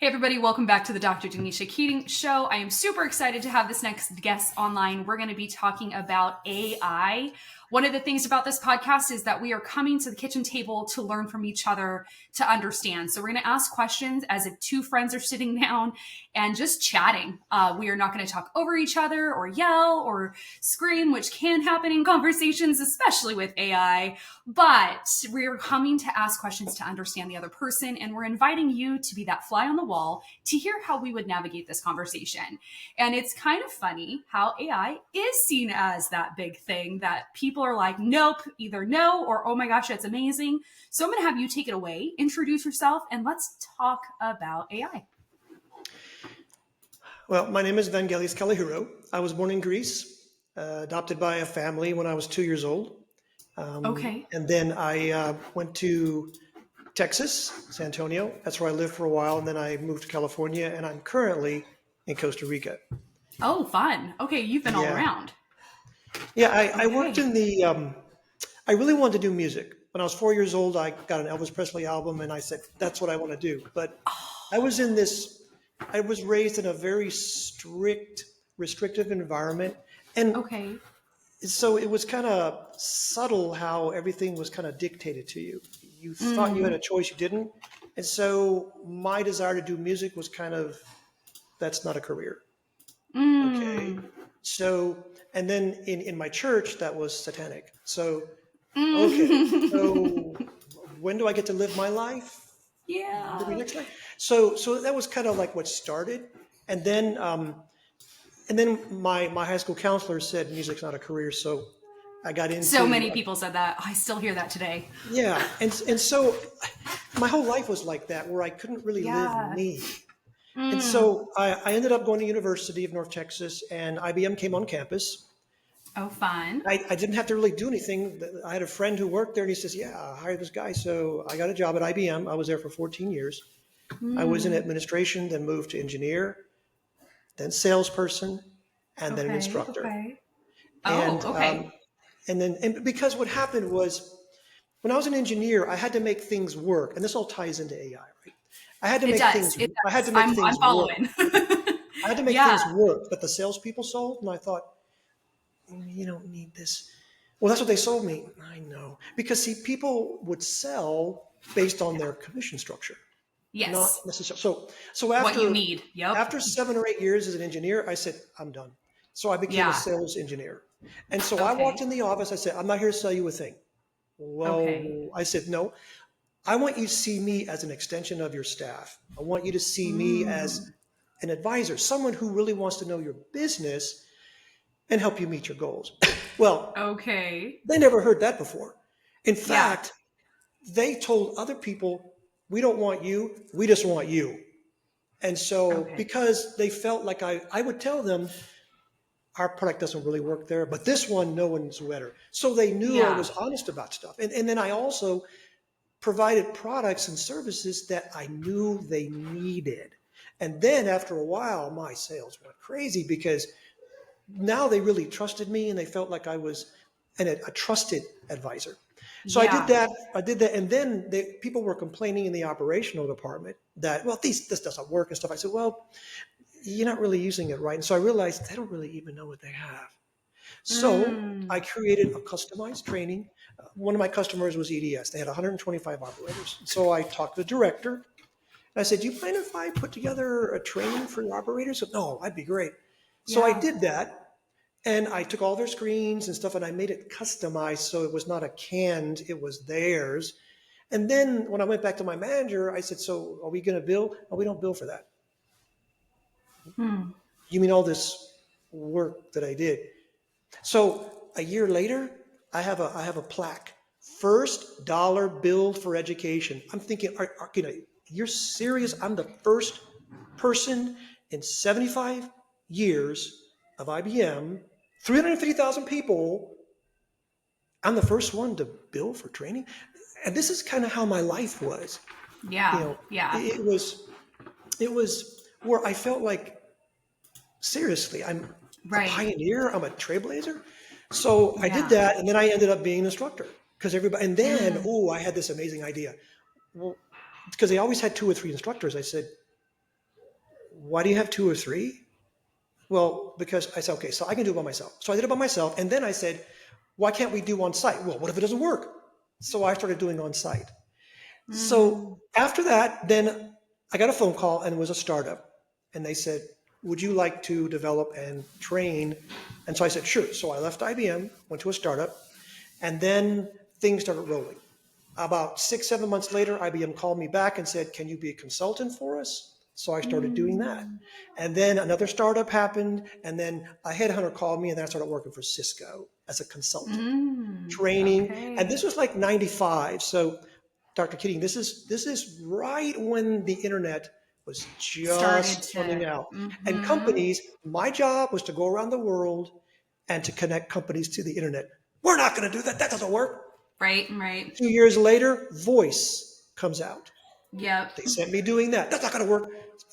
Hey, everybody, welcome back to the Dr. Denisha Keating Show. I am super excited to have this next guest online. We're going to be talking about AI. One of the things about this podcast is that we are coming to the kitchen table to learn from each other, to understand. So we're going to ask questions as if two friends are sitting down and just chatting. We are not going to talk over each other or yell or scream, which can happen in conversations, especially with AI. But we're coming to ask questions to understand the other person, and we're inviting you to be that fly on the wall to hear how we would navigate this conversation. And it's kind of funny how AI is seen as that big thing that people are like, nope, either no or oh my gosh, that's amazing. So I'm going to have you take it away, introduce yourself, and let's talk about AI. Well, my name is Vangelis Kalahiro. I was born in Greece, adopted by a family when I was 2 years old. Okay. And then I went to Texas, San Antonio. That's where I lived for a while. And then I moved to California, and I'm currently in Costa Rica. Oh, fun. Okay, you've been all Yeah. around. Yeah, I worked Okay. in I really wanted to do music. When I was 4 years old, I got an Elvis Presley album, and I said, that's what I want to do. But I was in this, I was raised in a very strict, restrictive environment. And Okay. so it was kind of subtle how everything was kind of dictated to you. You thought you had Mm. a choice, you didn't. And so my desire to do music was kind of, that's not a career. Okay. Mm. So, and then in my church, that was satanic. So, okay. Mm. So when do I get to live my life? Maybe Yeah. next life. So that was kind of like what started. And then, and then my high school counselor said music's not a career. So I got So into many people said that. I still hear that today. yeah, and so my whole life was like that, where I couldn't really live Yeah. me. And Mm. so I ended up going to University of North Texas, and IBM came on campus. Oh, fun. I didn't have to really do anything. I had a friend who worked there, and he says, "Yeah, I hired this guy." So I got a job at IBM. I was there for 14 years. I was in Mm. administration, then moved to engineer, then salesperson, and then an Okay. instructor. Okay. Oh, And okay. and because what happened was when I was an engineer, I had to make things work, and this all ties into AI, right? I had to It make does. things. It I had does. to make I'm things work. following. I had to make Yeah. things work that the salespeople sold, and I thought, you don't need this. Well, that's what they sold me. I know because see, people would sell based on their commission structure, not Yes. necessarily. So What you after need. Yep. 7 or 8 years as an engineer, I said, I'm done. So I became a Yeah. sales engineer, and so I walked Okay. in the office. I said, I'm not here to sell you a thing. Okay. Well, I said, no, I want you to see me as an extension of your staff. I want you to see me as Mm. an advisor, someone who really wants to know your business and help you meet your goals. Well, Okay. they never heard that before. In Yeah. fact, they told other people, we don't want you, we just want you. And so, Okay. because they felt like I would tell them, our product doesn't really work there, but this one, no one's better. So they knew I Yeah. was honest about stuff. And then I also provided products and services that I knew they needed. And then after a while, my sales went crazy because now they really trusted me and they felt like I was a trusted advisor. So I did Yeah. that. I did that. And then people were complaining in the operational department that, well, this doesn't work and stuff. I said, well, you're not really using it right. And so I realized they don't really even know what they have. So I Mm. created a customized training. One of my customers was EDS. They had 125 operators. So I talked to the director. And I said, do you mind if I put together a training for your operators? He said, no, that'd be great. So I Yeah. did that. And I took all their screens and stuff and I made it customized so it was not a canned, it was theirs. And then when I went back to my manager, I said, so are we going to bill? Oh, we don't bill for that. Hmm. You mean all this work that I did? So a year later, I have a plaque. First dollar billed for education. I'm thinking, you're serious? I'm the first person in 75 years of IBM, 350,000 people. I'm the first one to bill for training. And this is kind of how my life was. You Yeah. know, Yeah. it was where I felt like seriously, I'm a Right. pioneer, I'm a trailblazer. So I did Yeah. that, and then I ended up being an instructor because everybody. And then, Mm. oh, I had this amazing idea. Well, because they always had two or three instructors, I said, Why do you have two or three? Well, because I said, okay, so I can do it by myself. So I did it by myself. And then I said, why can't we do on site? Well, what if it doesn't work? So I started doing on site. So Mm. after that, then I got a phone call and it was a startup. And they said, would you like to develop and train? And so I said, sure. So I left IBM, went to a startup, and then things started rolling. About 6, 7 months later, IBM called me back and said, can you be a consultant for us? So I started doing that. Mm. And then another startup happened, and then a headhunter called me, and then I started working for Cisco as a consultant, Mm. training. And this Okay. was like 95. So Dr. Keating, this is right when the internet was Started just coming to. out. And Mm-hmm. companies, my job was to go around the world and to connect companies to the internet. We're not going to do that. That doesn't work. Right, right. 2 years later, voice comes out. Yep. They sent me doing that. That's not going to work.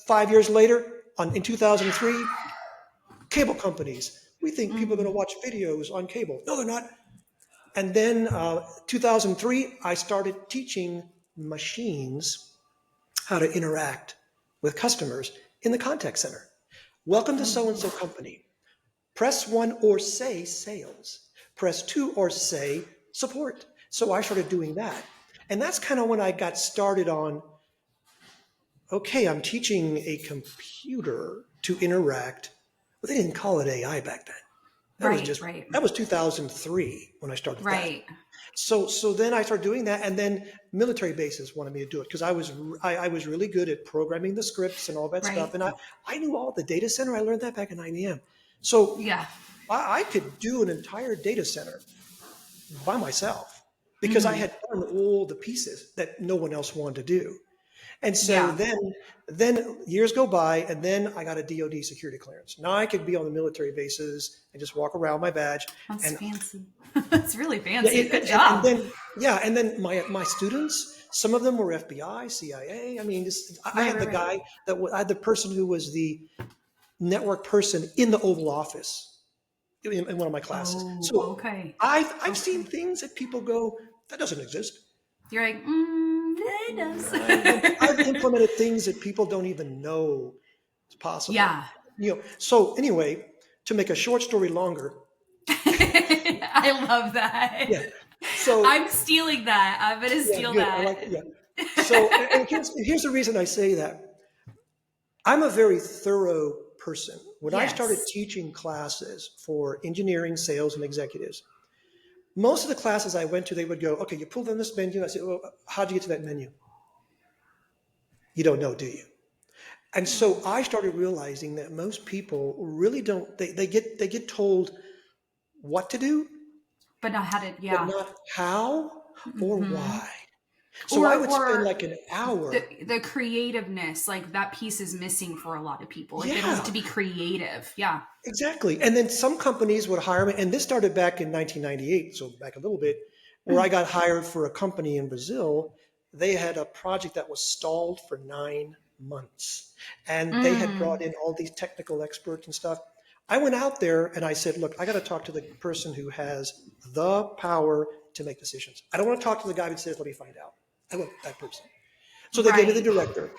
5 years later, in 2003, cable companies. We think people are going to Mm. watch videos on cable. No, they're not. And then 2003, I started teaching machines how to interact with customers in the contact center. Welcome to so and so Oh. company. Press one or say sales. Press two or say support. So I started doing that. And that's kind of when I got started on, okay, I'm teaching a computer to interact. Well, they didn't call it AI back then. That was Right, just, right, that was 2003 when I started that. right. So then I started doing that, and then military bases wanted me to do it because I was really good at programming the scripts and all that stuff, Right. and I knew all the data center. I learned that back in IBM. So Yeah. I could do an entire data center by myself because I Mm. had done all the pieces that no one else wanted to do. And so Yeah. then years go by, and then I got a DoD security clearance. Now I could be on the military bases and just walk around my badge, That's and fancy. That's really yeah, fancy. Good and job. then yeah, and then my students, some of them were FBI, CIA. I mean, I Right, had right, the right. guy I had the person who was the network person in the Oval Office in one of my classes. Oh, So okay. I've seen Okay. things that people go, that doesn't exist. You're like, it I've does. implemented things that people don't even know is possible. Yeah. So anyway, to make a short story longer, I love that. yeah. So I'm stealing that. I'm gonna yeah, steal good. I that. like it. Yeah. So and here's the reason I say that. I'm a very thorough person. When I started Yes. teaching classes for engineering, sales, and executives, most of the classes I went to, they would go, okay, you pulled on this menu. I said, well, how'd you get to that menu? You don't know, do you? And so Mm. I started realizing that most people really don't, they get told what to do, But not how to, but yeah. not how or Hmm. why. So I Or would spend or like an hour. the creativeness, like that piece is missing for a lot of people. Like they don't get Yeah, to be creative. Yeah. exactly. And then some companies would hire me, and this started back in 1998, so back a little bit, where I Mm. got hired for a company in Brazil. They had a project that was stalled for 9 months, and they had brought Mm. in all these technical experts and stuff. I went out there and I said, look, I got to talk to the person who has the power to make decisions. I don't want to talk to the guy who says, let me find out. I want that person. So they gave me the Right. director.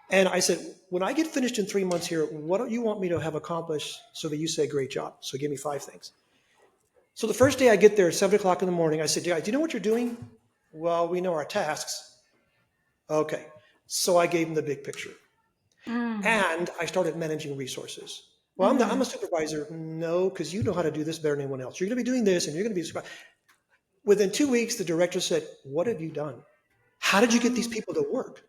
And I said, when I get finished in 3 months here, what do you want me to have accomplished so that you say, great job? So give me 5 things. So the first day I get there at 7 o'clock in the morning, I said, do you know what you're doing? Well, we know our tasks. Okay. So I gave him the big picture. Mm. And I started managing resources. Well, I'm a Hmm. supervisor. No, because you know how to do this better than anyone else. You're going to be doing this and you're going to be a supervisor. Within 2 weeks, the director said, what have you done? How did you get these Mm. people to work?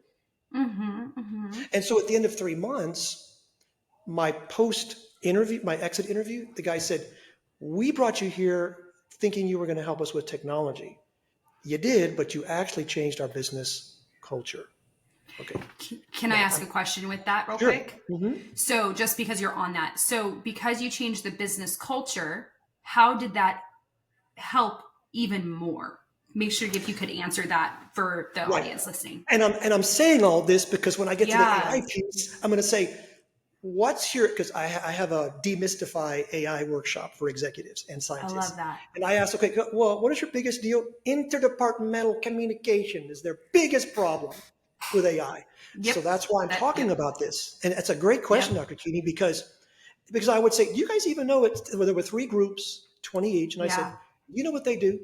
Hmm. Hmm. And so at the end of 3 months, my post interview, my exit interview, the guy said, we brought you here thinking you were going to help us with technology. You did, but you actually changed our business culture. Okay. Can I Now, ask a question with that real sure. quick? Hmm. So, just because you're on that, so because you changed the business culture, how did that help even more? Make sure if you could answer that for the Right. audience listening. And I'm saying all this because when I get to the Yeah, AI piece, I'm going to say, what's your, because I have a demystify AI workshop for executives and I love scientists. that. And I ask, okay, well, what is your biggest deal? Interdepartmental communication is their biggest problem. with AI. Yep. So that's why I'm talking Yep. about this. And it's a great question, Yep. Dr. Keeney, because I would say, do you guys even know it? Well, there were 3 groups, 20 each. And I said, Yeah. you know what they do?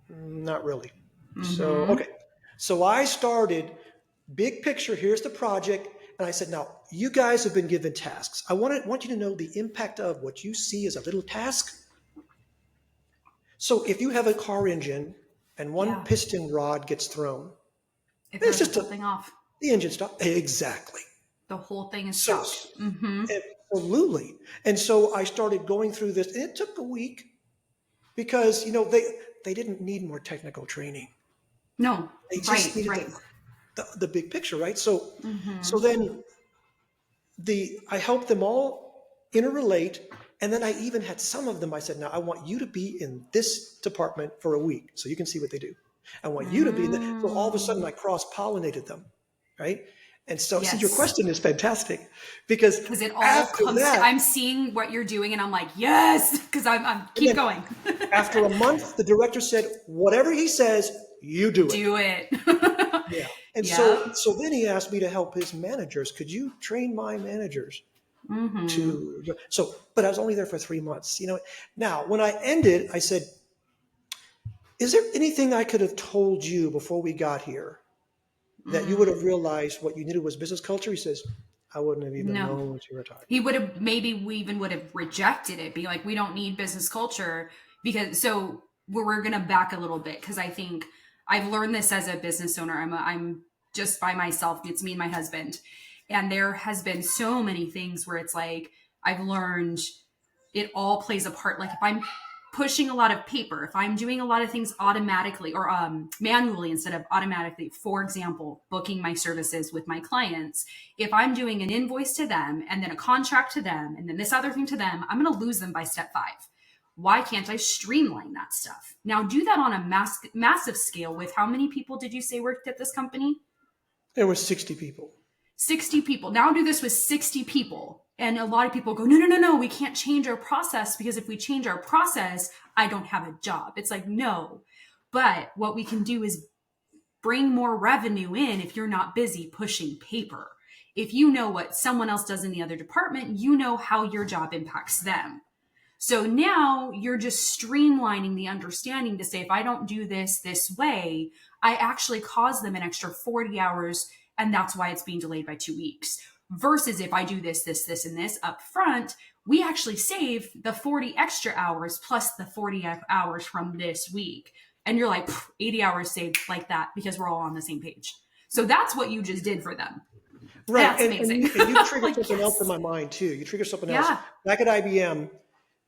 Not really. So, Mm-hmm. okay. So I started big picture. Here's the project. And I said, now you guys have been given tasks. I want you to know the impact of what you see as a little task. So if you have a car engine and one Yeah. piston rod gets thrown, It it's throws the just whole thing off. the engine stop. Exactly. The whole thing is So stopped. Mm-hmm. absolutely. And so I started going through this, and it took a week because they didn't need more technical training. No. They Right. just needed Right. the big picture, right? So Mm-hmm. then I helped them all interrelate, and then I even had some of them. I said, now I want you to be in this department for a week, so you can see what they do. I want you to be in the, so all of a sudden Mm. I cross pollinated them, right? And so, see, your Yes. question is fantastic because Because it all after comes to, that, I'm seeing what you're doing and I'm like, yes, because I'm and keep then going. after a month, the director said, whatever he says, you do it. Do it. Yeah. And so, Yep. so then he asked me to help his managers. Could you train my managers Mm-hmm. so, but I was only there for 3 months. Now when I ended, I said, is there anything I could have told you before we got here that you would have Mm. realized what you needed was business culture? He says, I wouldn't have even No. known what you were talking He would about. have, maybe we even would have rejected it, be like, we don't need business culture. Because so we're gonna back a little bit because I think I've learned this as a business owner. I'm just by myself. It's me and my husband. And there has been so many things where it's like I've learned it all plays a part. Like if I'm pushing a lot of paper, if I'm doing a lot of things automatically or manually instead of automatically, for example, booking my services with my clients, if I'm doing an invoice to them and then a contract to them and then this other thing to them, I'm going to lose them by step 5. Why can't I streamline that stuff? Now do that on a massive scale with how many people did you say worked at this company? There were 60 people. 60 people. Now do this with 60 people. And a lot of people go, no, no, no, no, we can't change our process because if we change our process, I don't have a job. It's like, no. But what we can do is bring more revenue in if you're not busy pushing paper. If you know what someone else does in the other department, you know how your job impacts them. So now you're just streamlining the understanding to say, if I don't do this way, I actually cause them an extra 40 hours. And that's why it's being delayed by 2 weeks. Versus if I do this, and this up front, we actually save the 40 extra hours plus the 40 hours from this week. And you're like, 80 hours saved like that because we're all on the same page. So that's what you just did for them. Right. That's And amazing. you triggered Like, something else in yes. my mind too. You triggered something else. Yeah. Back at IBM,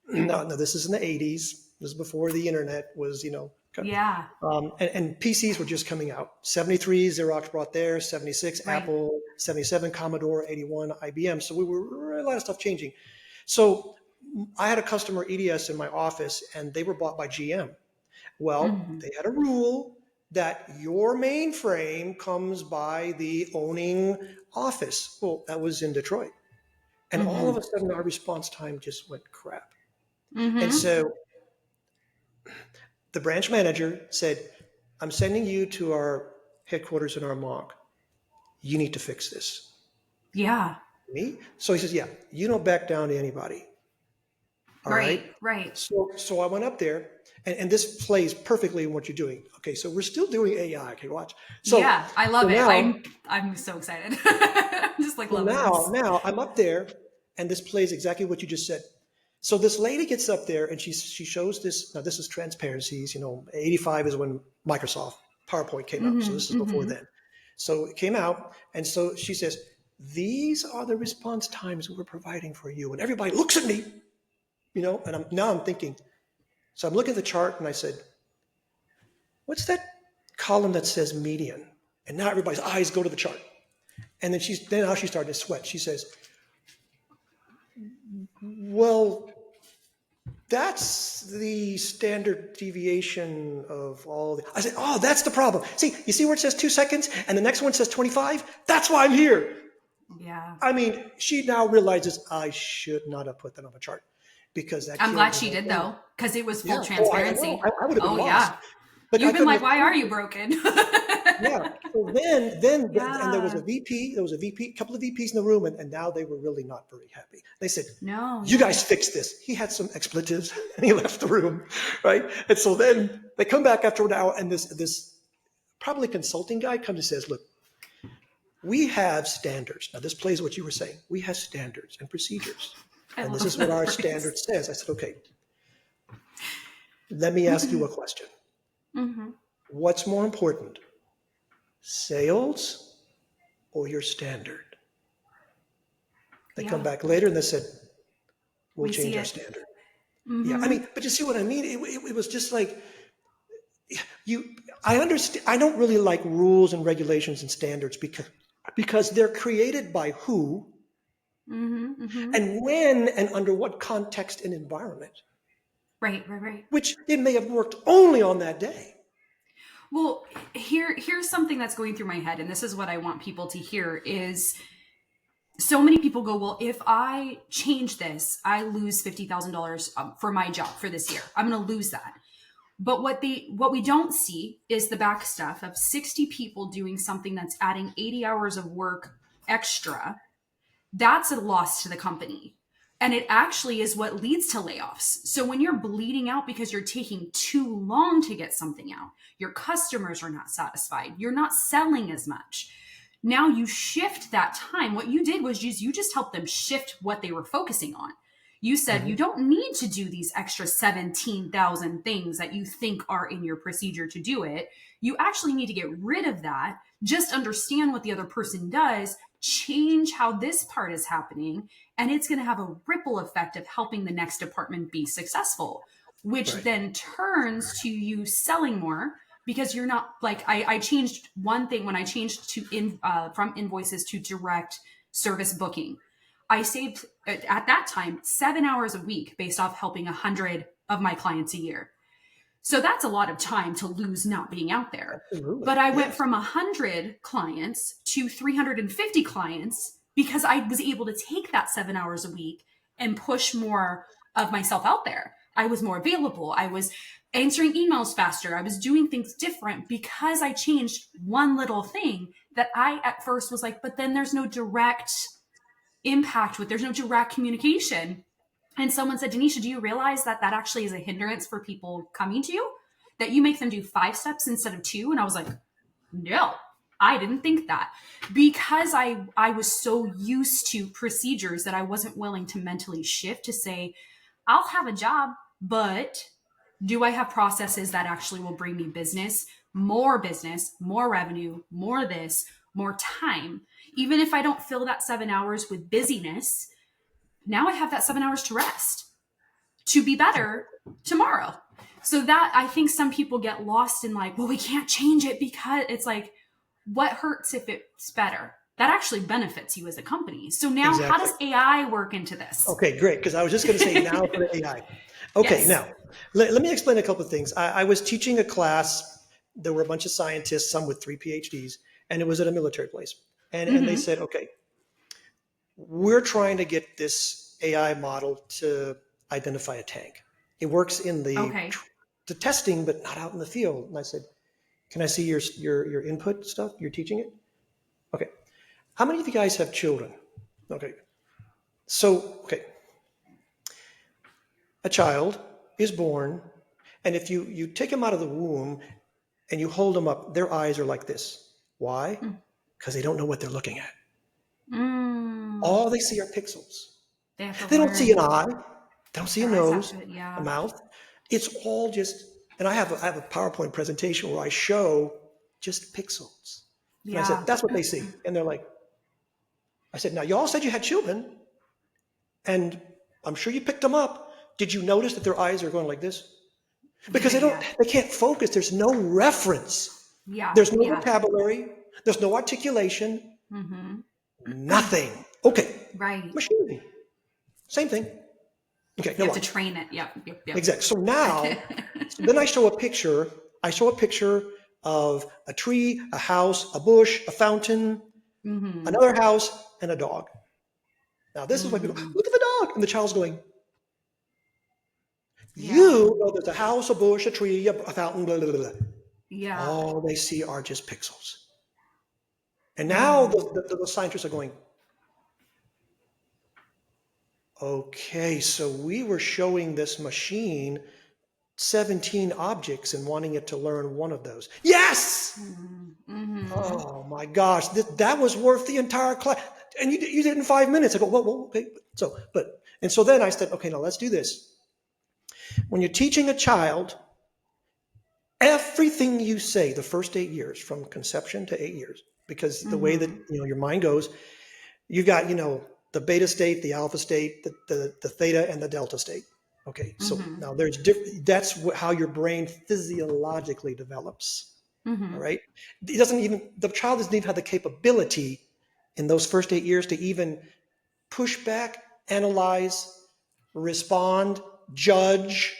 no, this is in the 80s. This is before the internet was, Yeah. and PCs were just coming out. 73, Xerox brought theirs, 76, Right. Apple, 77, Commodore, 81, IBM. So we were a lot of stuff changing. So I had a customer EDS in my office and they were bought by GM. Well, Mm-hmm. they had a rule that your mainframe comes by the owning office. Well, that was in Detroit. And all of Mm-hmm. a sudden our response time just went crap. And Mm-hmm. so the branch manager said, I'm sending you to our headquarters in Armonk. You need to fix this. Yeah. Me? So he says, yeah, you don't back down to anybody. All right. Right. Right. So I went up there and this plays perfectly in what you're doing. Okay. So we're still doing AI. Okay. Watch. So, Yeah, I so love it. now, I'm so excited. I'm just like so loving now, this. now I'm up there and this plays exactly what you just said. So this lady gets up there and she shows this. Now this is transparencies. 85 is when Microsoft PowerPoint came out. So this is Mm-hmm. before Mm-hmm. then. So it came out, and so she says, "These are the response times we're providing for you." And everybody looks at me, and I'm thinking. So I'm looking at the chart, and I said, "What's that column that says median?" And now everybody's eyes go to the chart. And then now she started to sweat. She says, "Well, that's the standard deviation of all the." I said, "Oh, that's the problem. See, you see where it says 2 seconds and the next one says 25? That's why I'm here." Yeah. I mean, she now realizes I should not have put that on the chart because that I'm killed glad the she whole did thing. though, because it was Yeah. full Oh, I know. transparency. I would have been Oh lost, yeah. but I You've been couldn't like, have why are told you her. broken? Yeah. So then, and there was Yeah. a VP, couple of VPs in the room, and now they were really not very happy. They said, No, "You yeah. guys fix this." He had some expletives, and he left the room, right? And so then they come back after an hour, and this probably consulting guy comes and says, "Look, we have standards." Now this plays what you were saying. We have standards and procedures, I and this love is what that our phrase. standard says. I said, "Okay, let me ask you a question. Hmm. What's more important, sales or your standard?" They come Yeah, back later and they said, "We'll we change see our it. standard." Yeah, I Hmm. mean, but you see what I mean? It was just like you. I understand. I don't really like rules and regulations and standards because they're created by who Hmm. Hmm. and when and under what context and environment, Right, right, right. which it may have worked only on that day. Well, here's something that's going through my head, and this is what I want people to hear is so many people go, well, if I change this, I lose $50,000 for my job for this year. I'm going to lose that. But what we don't see is the back stuff of 60 people doing something that's adding 80 hours of work extra. That's a loss to the company. And it actually is what leads to layoffs. So when you're bleeding out because you're taking too long to get something out, your customers are not satisfied, you're not selling as much. Now you shift that time. What you did was you just helped them shift what they were focusing on. You said you Mhm. don't need to do these extra 17,000 things that you think are in your procedure to do it. You actually need to get rid of that. Just understand what the other person does, change how this part is happening, and it's going to have a ripple effect of helping the next department be successful, which Right. then turns to you selling more because you're not like I changed one thing when I changed from invoices to direct service booking. I saved at that time 7 hours a week based off helping 100 of my clients a year. So that's a lot of time to lose not being out there. But Absolutely. I went Yes. from 100 clients to 350 clients because I was able to take that 7 hours a week and push more of myself out there. I was more available. I was answering emails faster. I was doing things different because I changed one little thing that I at first was like, but then there's no direct impact with, there's no direct communication. And someone said, Denisha, do you realize that that actually is a hindrance for people coming to you? That you make them do 5 steps instead of 2? And I was like, no, I didn't think that. Because I was so used to procedures that I wasn't willing to mentally shift to say, I'll have a job, but do I have processes that actually will bring me business, more revenue, more this, more time? Even if I don't fill that 7 hours with busyness, now I have that 7 hours to rest, to be better tomorrow. So that I think some people get lost in like, well, we can't change it because it's like, what hurts if it's better? That actually benefits you as a company. So now how Exactly. does AI work into this? Okay, great. Because I was just going to say now for the AI. Okay, Yes. now let me explain a couple of things. I was teaching a class. There were a bunch of scientists, some with 3 PhDs, and it was at a military place. And they Mm-hmm. said, okay, we're trying to get this AI model to identify a tank. It works in Okay. the testing, but not out in the field. And I said, can I see your input stuff? You're teaching it? Okay. How many of you guys have children? Okay. So, okay, a child is born, and if you take them out of the womb and you hold them up, their eyes are like this. Why? Because they don't know what they're looking at. Mm. All they see are pixels. They have to They don't see an learn. eye. They don't see a Their eyes have nose, to, a yeah. mouth. It's all just, and I have a PowerPoint presentation where I show just pixels. And I said, Yeah. that's what they see. And they're like, I said, now y'all said you had children, and I'm sure you picked them up. Did you notice that their eyes are going like this? Because Yeah. they can't focus. There's no reference. Yeah. There's no Yeah. vocabulary. There's no articulation. Mm-hmm. Nothing. Okay. Right. Machine. Same thing. Okay, You now have to watch. train it. Yep. Yep. Yep. Exactly. So now, so then I show a picture. I show a picture of a tree, a house, a bush, a fountain, Mm-hmm. another house, and a dog. Now this is why people Mm-hmm. look at the dog, and the child's going. Yeah. You know, there's a house, a bush, a tree, a fountain, blah blah blah. Yeah. All they see are just pixels. And now Mm. the scientists are going, okay, so we were showing this machine 17 objects and wanting it to learn one of those. Yes! Mm. Mm-hmm. Oh my gosh, that was worth the entire class. And you did it in 5 minutes. I go, whoa, okay. And so then I said, okay, now let's do this. When you're teaching a child, everything you say the first 8 years, from conception to 8 years, because the way that Mm-hmm. your mind goes, you got the beta state, the alpha state, the theta, and the delta state. Okay, so Mm-hmm. now there's that's how your brain physiologically develops. All Mm-hmm. right, the child doesn't even have the capability in those first 8 years to even push back, analyze, respond, judge.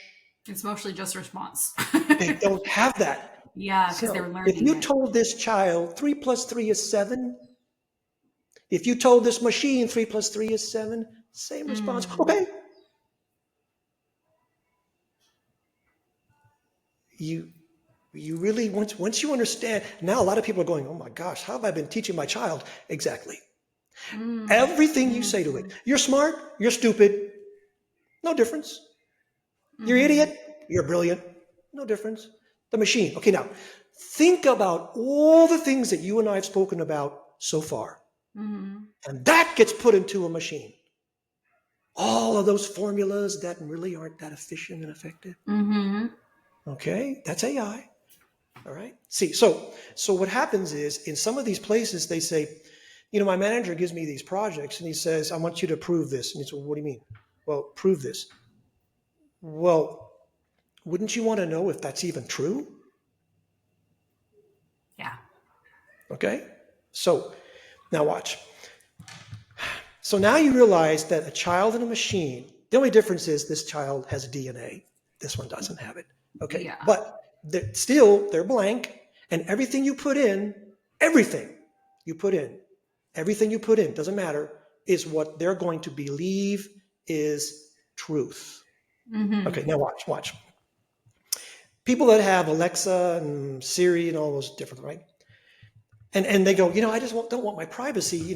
It's mostly just response. They don't have that. Yeah, because So they're if learning you it. told this child 3 + 3 is 7, if you told this machine 3 + 3 is 7, same response. Mm. Okay, you you really once you understand. Now a lot of people are going, oh my gosh, how have I been teaching my child? Exactly. Mm. Everything you say to it. Mm-hmm. You're smart, you're stupid, no difference. You're Mm-hmm. idiot, you're brilliant, no difference. The machine. Okay, now think about all the things that you and I have spoken about so far. Mm-hmm. And that gets put into a machine. All of those formulas that really aren't that efficient and effective. Mm-hmm. Okay, that's AI. All right. See, so what happens is in some of these places they say, my manager gives me these projects and he says, I want you to prove this. And he says, well, what do you mean? Well, prove this. Well, wouldn't you want to know if that's even true? Yeah. Okay. So now watch. So now you realize that a child and a machine, the only difference is this child has DNA. This one doesn't have it. Okay. Yeah. But they're blank. And everything you put in, everything you put in, doesn't matter, is what they're going to believe is truth. Mm-hmm. Okay, now watch. People that have Alexa and Siri and all those different, right? And they go, I just don't want my privacy,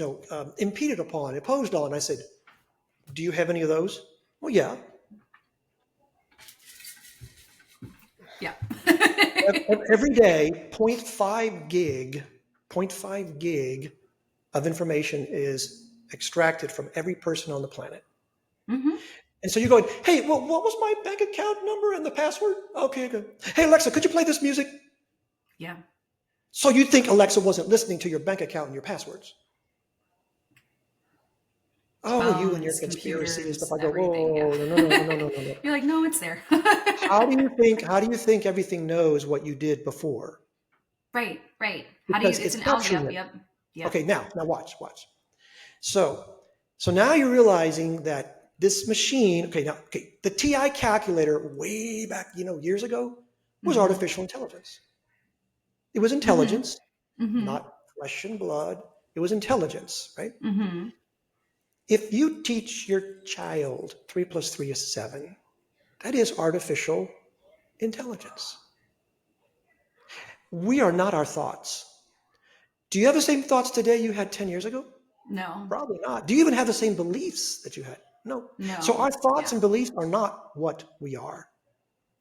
impeded upon, imposed on. I said, do you have any of those? Well, yeah. Yeah. Every day, zero point 0.5 gig of information is extracted from every person on the planet. Mm-hmm. And so you're going, hey, well, what was my bank account number and the password? Okay, good. Hey, Alexa, could you play this music? Yeah. So you think Alexa wasn't listening to your bank account and your passwords? Oh, you and your Phones, conspiracy and stuff. computers, I go, everything. Yeah. whoa, no. You're like, no, it's there. How do you think everything knows what you did before? Right, right. How do you, Because it's it's an capturing algorithm. it. Yep. Yep. Okay, now watch. So now you're realizing that this machine, the TI calculator way back, years ago was Mm-hmm. artificial intelligence. It was Mm-hmm. intelligence, Mm-hmm. not flesh and blood. It was intelligence, right? Mm-hmm. If you teach your child 3 + 3 is 7, that is artificial intelligence. We are not our thoughts. Do you have the same thoughts today you had 10 years ago? No. Probably not. Do you even have the same beliefs that you had? No. So No. our thoughts Yeah. and beliefs are not what we are.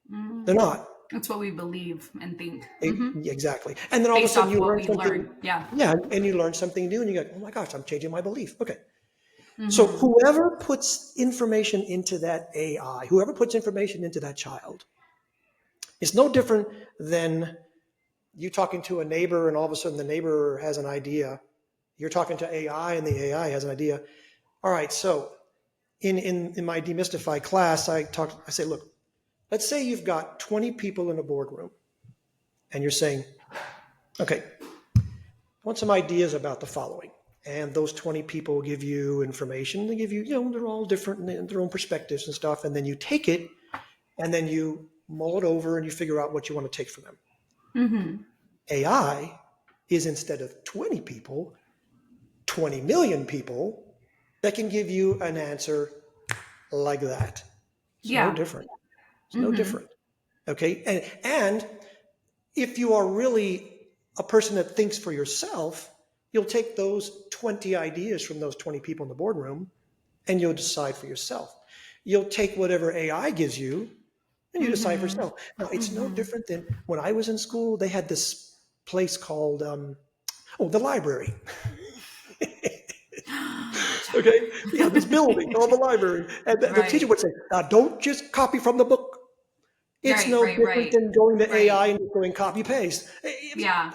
They're Mm. not. That's what we believe and think. Mm-hmm. Exactly. And then all of a Based sudden off you what learn we something. learn. Yeah. Yeah, and you learn something new and you go, oh my gosh, I'm changing my belief. Okay. So Mm-hmm. whoever puts information into that AI, whoever puts information into that child, it's no different than you talking to a neighbor and all of a sudden the neighbor has an idea. You're talking to AI and the AI has an idea. All right, so in my demystified class, I say, look, let's say you've got 20 people in a boardroom and you're saying, okay, I want some ideas about the following. And those 20 people give you information. They give you, they're all different in their own perspectives and stuff. And then you take it and then you mull it over and you figure out what you want to take from them. Mm-hmm. AI is, instead of 20 people, 20 million people that can give you an answer like that. It's no Yeah. different. It's no Mm-hmm. different. Okay. And if you are really a person that thinks for yourself, You'll take those 20 ideas from those 20 people in the boardroom and you'll decide for yourself. You'll take whatever AI gives you and you decide for Mm-hmm. yourself. Now, it's no Mm-hmm. different than when I was in school, they had this place called, the library. Okay, yeah, this building called the library, and the teacher Right. would say, "Now, don't just copy from the book. It's Right. no Right. different Right. than going to Right. AI and going copy paste." I mean, Yeah.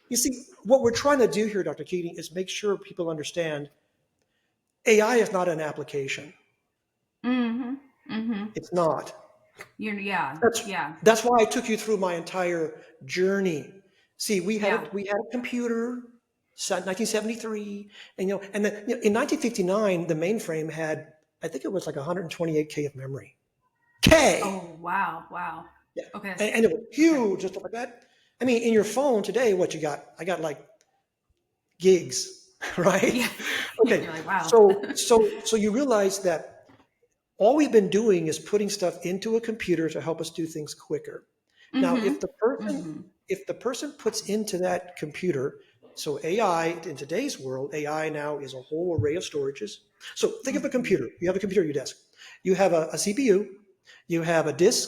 you see, what we're trying to do here, Dr. Keating, is make sure people understand AI is not an application. Mm-hmm. Mm-hmm. It's not. Yeah. That's Yeah. that's why I took you through my entire journey. See, Yeah. we had a computer, 1973, and and then in 1959, the mainframe had, I think it was like 128K of memory. K. Oh, wow. Wow. Yeah. Okay. And it was Okay. huge and stuff like that. I mean, in your phone today, what you got? I got like gigs, right? Yeah. Okay. You're like, wow. So you realize that all we've been doing is putting stuff into a computer to help us do things quicker. Now, Mm-hmm. Mm-hmm. if the person puts into that computer, so AI in today's world, AI now is a whole array of storages. So think of a Mm-hmm. computer. You have a computer at your desk. You have a CPU, you have a disk,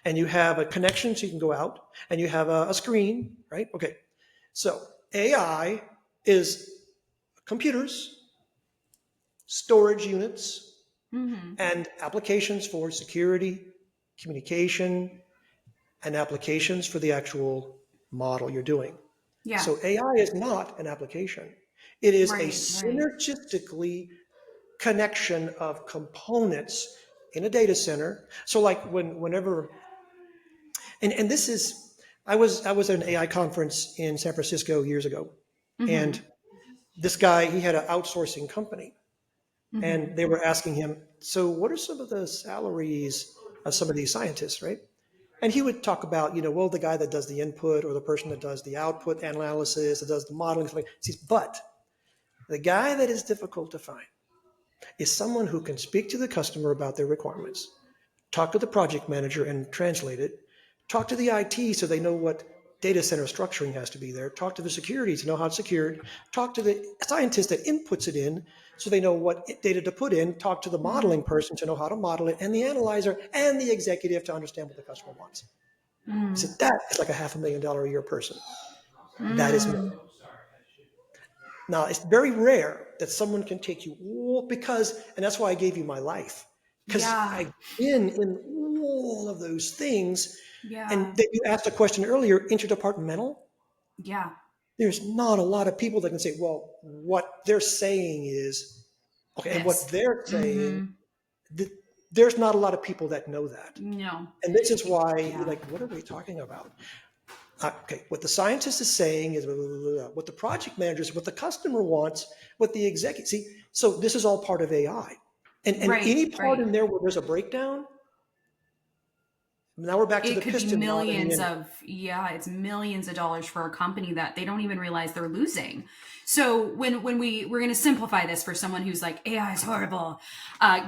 and you have a connection so you can go out, and you have a screen, right? Okay. So AI is computers, storage units, Mm-hmm. and applications for security, communication, and applications for the actual model you're doing. Yeah. So AI is not an application. It is a Right. Right. synergistically connection of components in a data center. So like whenever, and this is, I was at an AI conference in San Francisco years ago, Mm-hmm. and this guy, he had an outsourcing company, Mm-hmm. and they were asking him, so what are some of the salaries of some of these scientists, right? And he would talk about, well, the guy that does the input or the person that does the output analysis, that does the modeling, stuff like that. Says, but the guy that is difficult to find is someone who can speak to the customer about their requirements, talk to the project manager and translate it, talk to the IT so they know what data center structuring has to be there, talk to the security to know how it's secured, talk to the scientist that inputs it in so they know what data to put in, talk to the Mm-hmm. modeling person to know how to model it, and the analyzer and the executive to understand what the customer wants. He said, that is like a $500,000 a year person. That is me. Mm-hmm. Now, it's very rare that someone can take you all because, and that's why I gave you my life, because Yeah. I've been in all of those things. Yeah. And that you asked a question earlier, interdepartmental. Yeah. There's not a lot of people that can say, well, what they're saying is, okay, and what This. they're saying, Mm-hmm. th- there's not a lot of people that know that. No. And this is why, Yeah. like, what are we talking about? Okay, what the scientist is saying is blah, blah, blah, blah. What the project manager is, what the customer wants, what the executive see. So this is all part of AI, and Right. any part Right. in there where there's a breakdown. Now we're back to It the could be piston rod in the millions end. of, yeah, it's millions of dollars for a company that they don't even realize they're losing. So when we're going to simplify this for someone who's like, AI is horrible,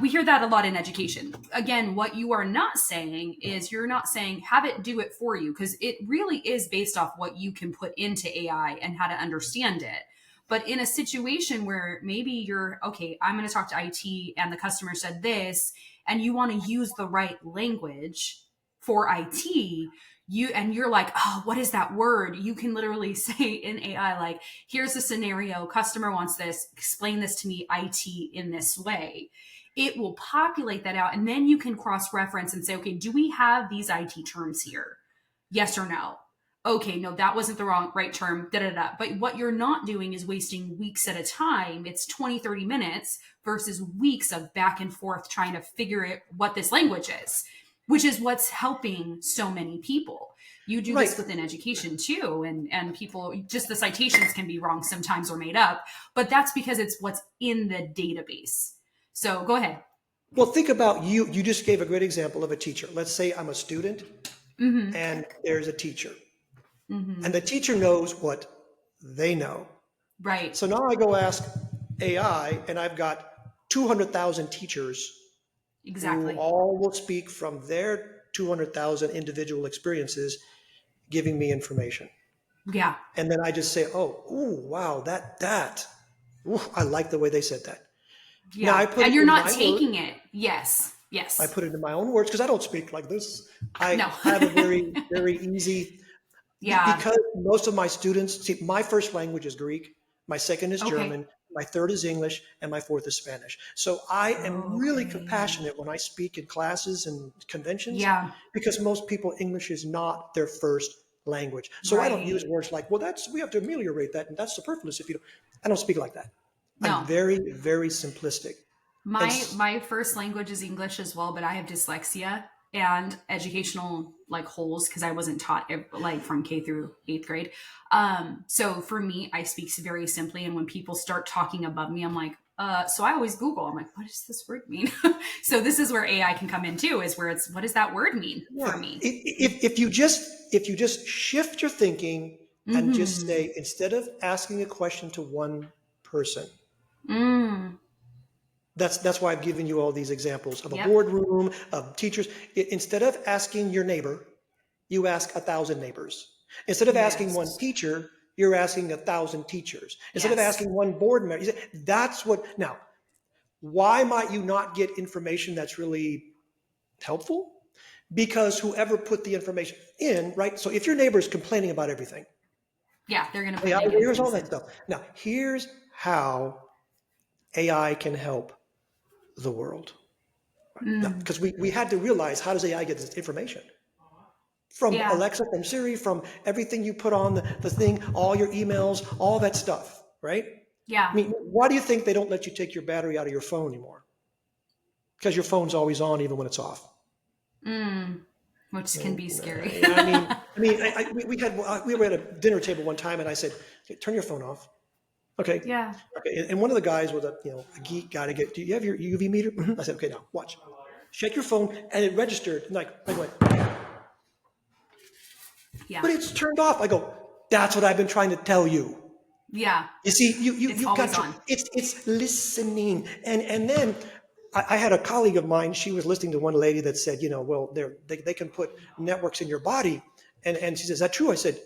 we hear that a lot in education. Again, what you are not saying is, you're not saying have it do it for you, because it really is based off what you can put into AI and how to understand it. But in a situation where maybe you're, okay, I'm going to talk to IT and the customer said this, and you want to use the right language for IT, you're like, oh, what is that word? You can literally say in AI, like, here's the scenario, customer wants this, explain this to me, IT, in this way. It will populate that out, and then you can cross-reference and say, okay, do we have these IT terms here? Yes or no? Okay, no, that wasn't the right term, da da da. But what you're not doing is wasting weeks at a time. It's 20, 30 minutes versus weeks of back and forth trying to figure it what this language is, which is what's helping so many people. You do Right, this within education too, and people, just the citations can be wrong sometimes or made up, but that's because it's what's in the database. So go ahead. well, think about you. You just gave a great example of a teacher. Let's say I'm a student Mm-hmm. and there's a teacher, Mm-hmm. and the teacher knows what they know. Right. So now I go ask AI, and I've got 200,000 teachers who Exactly. all will speak from their 200,000 individual experiences, giving me information. Yeah. And then I just say, oh, ooh, wow, ooh, I like the way they said that. Now I Yeah. put And it you're in not my words. taking it. Yes. I Yes. put it in my own words because I don't speak like this. No. I have a very, very easy, Yeah. because most of my students, see, my first language is Greek, my second is Okay. German, my third is English, and my fourth is Spanish. So I am really Okay. compassionate when I speak in classes and conventions Yeah. because most people, English is not their first language. So I don't use Right. words like, well, we have to ameliorate that, and that's superfluous if you don't. I don't speak like that. I'm No. very, very simplistic. And My first language is English as well, but I have dyslexia and educational like holes because I wasn't taught like from K through 8th grade. So for me, I speak very simply, and when people start talking above me, I'm like, so I always Google. I'm like, what does this word mean? So this is where AI can come in too, is where it's what does that word mean for yeah, me? if you just shift your thinking and just Mm-hmm. say, instead of asking a question to one person, Mm. that's why I've given you all these examples of a Yep. boardroom, of teachers. Instead of asking your neighbor, you ask 1,000 neighbors. Instead of asking one Yes. teacher, you're asking 1,000 teachers. Instead of Yes. asking one board member, you say, that's what. Now, why might you not get information that's really helpful? Because whoever put the information in, right? So if your neighbor is complaining about everything, Yeah, they're gonna put AI, negative here's all things that in. stuff. Now, here's how AI can help the world. Now, Mm. because we had to realize, how does AI get this information? From Yeah. Alexa, from Siri, from everything you put on the thing, all your emails, all that stuff, right? I Yeah. mean, why do you think they don't let you take your battery out of your phone anymore? Because your phone's always on even when it's off. Mm. Which can be scary. Yeah, we were at a dinner table one time, and I said, "Okay, turn your phone off." Okay, Yeah. okay. And one of the guys was a geek guy to get. Do you have your UV meter? Mhm. I said, "Okay, now watch. Shake your phone," and it registered. And like I went, Yeah. but it's turned off. I go, "That's what I've been trying to tell you." Yeah. You see, It's you got always to. on. It's listening, and then I had a colleague of mine. She was listening to one lady that said, well, they can put networks in your body, and she says, "Is that true?" I said,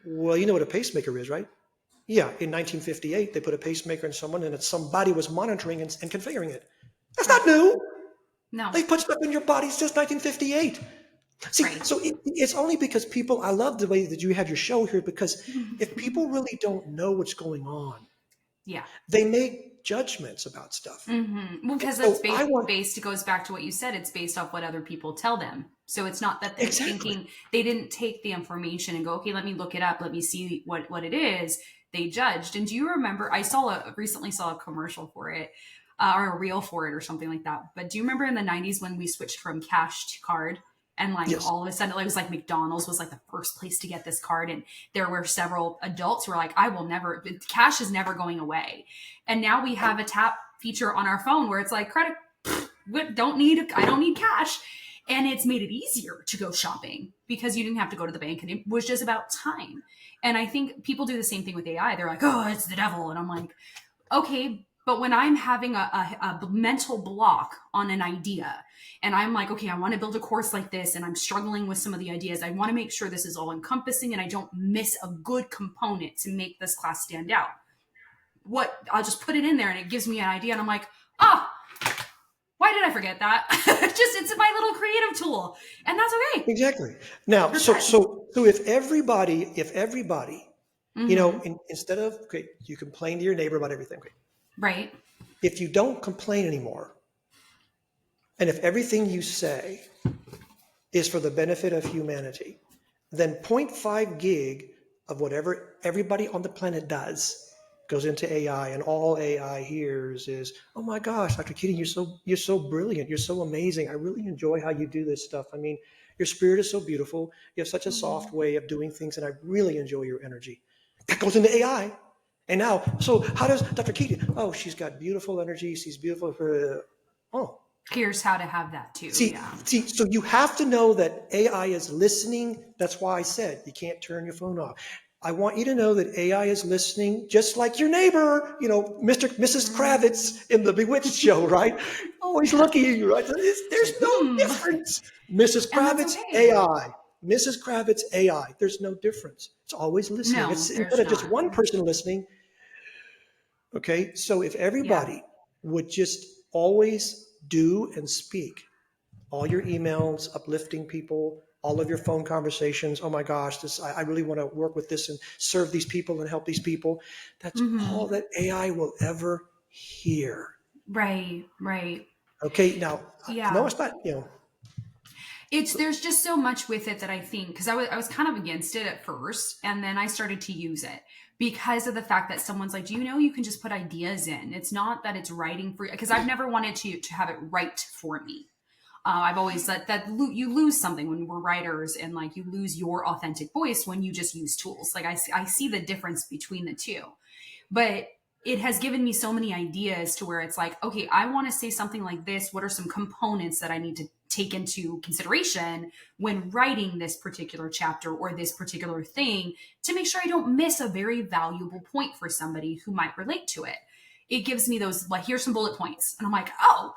"Well, you know what a pacemaker is, right?" Yeah, in 1958, they put a pacemaker in someone, and somebody was monitoring and configuring it. That's not Right. new. No. They put stuff in your body since 1958. See, Right. so it's only because people, I love the way that you have your show here, because if people really don't know what's going on, Yeah. they make judgments about stuff. Well, And because that's so I want, based, it goes back to what you said. It's based off what other people tell them. So it's not that they're exactly. thinking, they didn't take the information and go, okay, let me look it up. Let me see what it is. They judged. And do you remember, recently saw a commercial for it, or a reel for it or something like that. But do you remember in the 90s when we switched from cash to card? And like Yes. all of a sudden, it was like McDonald's was like the first place to get this card. And there were several adults who were like, I will never, cash is never going away. And now we have a tap feature on our phone where it's like credit, I don't need cash. And it's made it easier to go shopping because you didn't have to go to the bank, and it was just about time. And I think people do the same thing with AI. They're like, oh, it's the devil. And I'm like, okay, but when I'm having a mental block on an idea and I'm like, okay, I want to build a course like this and I'm struggling with some of the ideas, I want to make sure this is all encompassing and I don't miss a good component to make this class stand out. I'll just put it in there and it gives me an idea and I'm like, oh, why did I forget that? It's my little creative tool, and that's okay. Exactly. Now, You're so good. so so if everybody, Mm-hmm. instead of, okay, you complain to your neighbor about everything. Okay, Right. if you don't complain anymore, and if everything you say is for the benefit of humanity, then zero point 0.5 gig of whatever everybody on the planet does goes into AI, and all AI hears is, "Oh my gosh, Dr. Keating, you're so brilliant, you're so amazing. I really enjoy how you do this stuff. I mean, your spirit is so beautiful. You have such a soft Mm-hmm. way of doing things, and I really enjoy your energy." That goes into AI. And now, so how does Dr. Keating? Oh, she's got beautiful energy. She's beautiful. Oh, Here's how to have that too. Yeah. see, so you have to know that AI is listening. That's why I said you can't turn your phone off. I want you to know that AI is listening, just like your neighbor, Mrs. Mm. Kravitz in the Bewitched show, right? Always Yeah. looking at you, right? It's There's like, no difference. Mrs. and that's Kravitz, okay. AI. Mrs. Kravitz AI. There's no difference. It's always listening. No, It's instead there's of just not. one person listening. Okay. So if Yeah. everybody would just always do and speak all your emails, uplifting people, all of your phone conversations. Oh my gosh, I really want to work with this and serve these people and help these people. That's all Hmm. that AI will ever hear. Right, right. Okay, now I know Yeah. it's not, It's there's just so much with it that I think because I was kind of against it at first, and then I started to use it because of the fact that someone's like, do you know you can just put ideas in? It's not that it's writing for, because I've never wanted to have it write for me. I've always said that you lose something when we're writers, and like you lose your authentic voice when you just use tools. Like I see the difference between the two, but it has given me so many ideas to where it's like, okay, I want to say something like this. What are some components that I need to take into consideration when writing this particular chapter or this particular thing to make sure I don't miss a very valuable point for somebody who might relate to it? It gives me those, like, here's some bullet points. And I'm like, oh,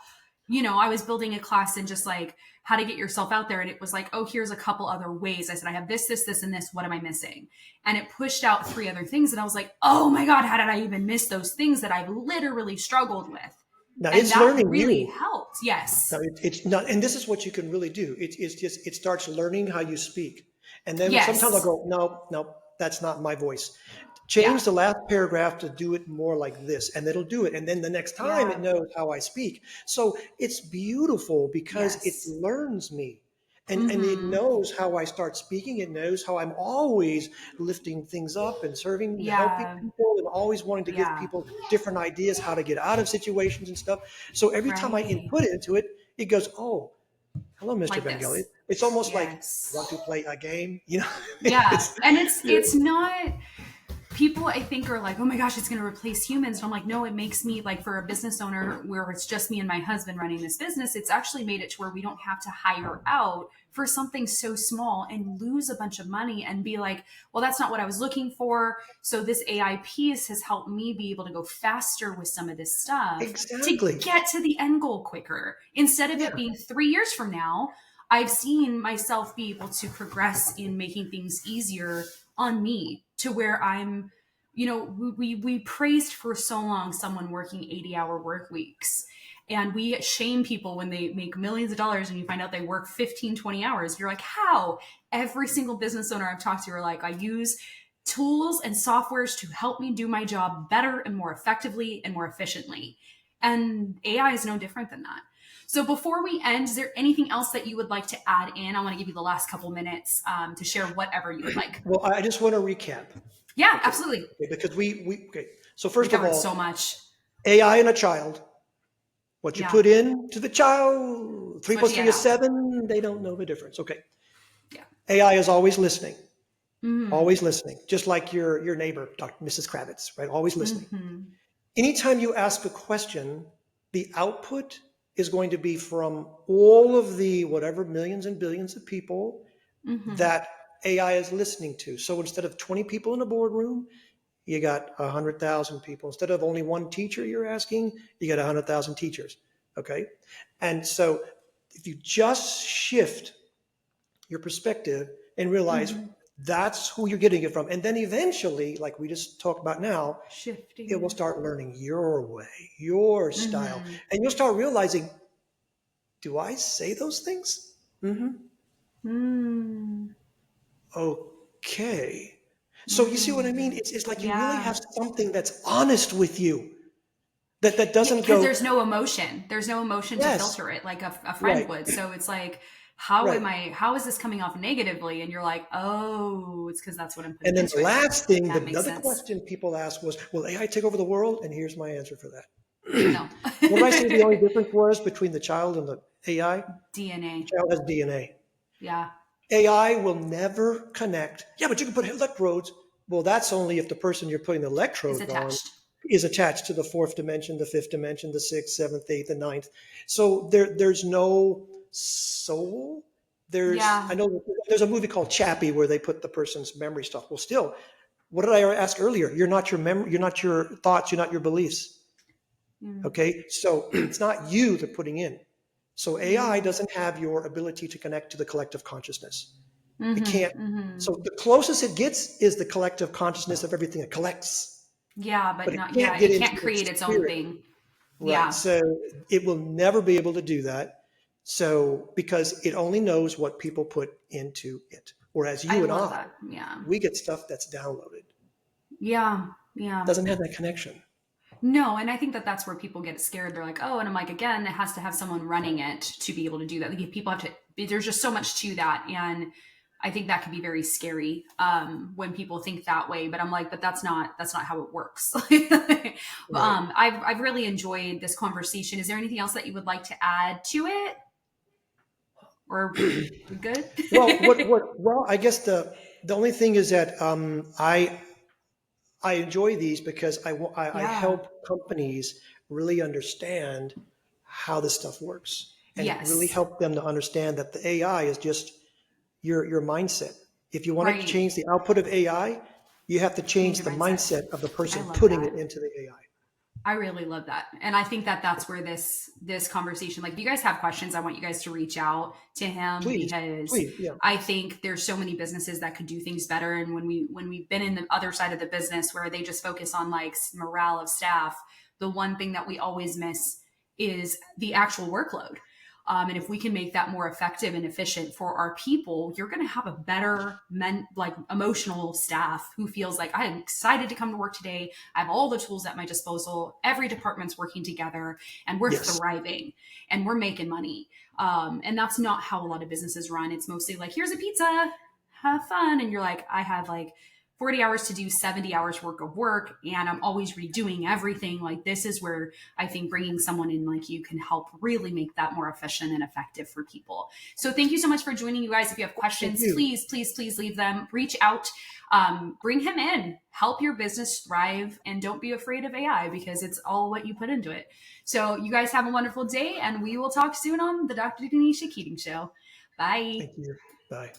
I was building a class in just like how to get yourself out there. And it was like, oh, here's a couple other ways. I said, I have this, and this. What am I missing? And it pushed out 3 other things. And I was like, oh my God, how did I even miss those things that I've literally struggled with? now And it's that learning really you. helped. Now Yes. it's not, and this is what you can really do. It's just, it starts learning how you speak. And then sometimes I'll Yes. go, no, no, that's not my voice. Yeah. Change the last paragraph to do it more like this, and it'll do it. And then the next time it Yeah. knows how I speak. So it's beautiful because it Yes. learns me. And it Mm-hmm. knows how I start speaking. It knows how I'm always lifting things up and serving, helping Yeah. people, and always wanting to give Yeah. people different ideas how to get out of situations and stuff. So every time I Right. input into it, it goes, oh, hello, Mr. Like Vangeli. this. It's almost like, want Yes. to play a game? Yeah. It's, And it's not, people I think are like, oh my gosh, it's going to replace humans. And I'm like, no, it makes me, like, for a business owner where it's just me and my husband running this business, it's actually made it to where we don't have to hire out for something so small and lose a bunch of money and be like, well, that's not what I was looking for. So this AI piece has helped me be able to go faster with some of this stuff to exactly. get to the end goal quicker. Instead of Yeah. it being 3 years from now, I've seen myself be able to progress in making things easier on me to where I'm, we praised for so long someone working 80-hour work weeks. And we shame people when they make millions of dollars and you find out they work 15, 20 hours. You're like, how? Every single business owner I've talked to are like, I use tools and softwares to help me do my job better and more effectively and more efficiently. And AI is no different than that. So before we end, is there anything else that you would like to add in? I want to give you the last couple minutes to share whatever you would like. Well, I just want to recap. Yeah, Okay. absolutely. Okay, because okay. So We first of covered so all, much. AI and a child. What you Yeah. put in to the child, It's three what plus you three get is out. 7. They don't know the difference. Okay. Yeah. AI is always listening. Mm-hmm. Always listening. Just like your neighbor, Dr. Mrs. Kravitz, right? Always listening. Mm-hmm. Anytime you ask a question, the output is going to be from all of the whatever millions and billions of people Mm-hmm. that AI is listening to. So instead of 20 people in a boardroom, you got 100,000 people. Instead of only one teacher you're asking, you got 100,000 teachers. Okay. And so if you just shift your perspective and realize Mm-hmm. that's who you're getting it from, and then eventually, like we just talked about now, it Shifting will it. start learning your way, your style. Mm-hmm. And you'll start realizing, do I say those things? Mm-hmm. Mm. Okay. So you see what I mean? Mm. It's like you really Yeah. have something that's honest with you, that Yeah, doesn't because go, there's no emotion. There's no emotion to yes, filter it like a friend right, would. So it's like, right. how is this coming off negatively? And you're like, oh, it's because that's what I'm And putting then into the it. last thing, That the makes other sense. question people asked was, will AI take over the world? And here's my answer for that. No. What did I say the only difference was between the child and the AI? The DNA. child has DNA. Yeah. AI will never connect. Yeah, but you can put electrodes. Well, that's only if the person you're putting the Is electrodes on attached. is attached to the fourth dimension, the fifth dimension, the sixth, seventh, eighth, and ninth. So there's no soul. I Yeah. know there's a movie called Chappie where they put the person's memory stuff. Well, still, what did I ask earlier? You're not your memory. You're not your thoughts. You're not your beliefs. Mm. Okay, so it's not you they're putting in. So AI Mm. doesn't have your ability to connect to the collective consciousness. It can't. Mm-hmm. So the closest it gets is the collective consciousness of everything it collects, Yeah, but but it not, can't yeah, get it into can't your create its own spirit. thing. Right. Yeah, So it will never be able to do that. So because it only knows what people put into it. Whereas I you and love I, that. Yeah. we get stuff that's downloaded. Yeah. Yeah. Doesn't have that connection. No, and I think that that's where people get scared. They're like, oh, and I'm like, again, it has to have someone running it to be able to do that. Like, people have to, there's just so much to that. And I think that can be very scary when people think that way. But I'm like, but that's not how it works. Right. I've really enjoyed this conversation. Is there anything else that you would like to add to it? Or we good? Well, I guess the only thing is that I enjoy these because I Yeah. help companies really understand how this stuff works and really Yes. help them to understand that the AI is just your mindset. If you want to Right. change the output of AI, you have to Change change your the mindset. mindset of the I person love putting it that. into the AI. I really love that. And I think that that's where this conversation, like, if you guys have questions, I want you guys to reach out to him, Please, because please, yeah, I think there's so many businesses that could do things better. And when we've been in the other side of the business where they just focus on like morale of staff, the one thing that we always miss is the actual workload. And if we can make that more effective and efficient for our people, you're going to have a better like emotional staff who feels like, I am excited to come to work today. I have all the tools at my disposal. Every department's working together and we're yes, thriving and we're making money. And that's not how a lot of businesses run. It's mostly like, here's a pizza, have fun. And you're like, I have like 40 hours to do 70 hours work of work, and I'm always redoing everything. Like, this is where I think bringing someone in like you can help really make that more efficient and effective for people. So thank you so much for joining, you guys. If you have thank questions, you. please leave them. Reach out, bring him in, help your business thrive, and don't be afraid of AI, because it's all what you put into it. So you guys have a wonderful day, and we will talk soon on the Dr. Denisha Keating Show. Bye. Thank you. Bye.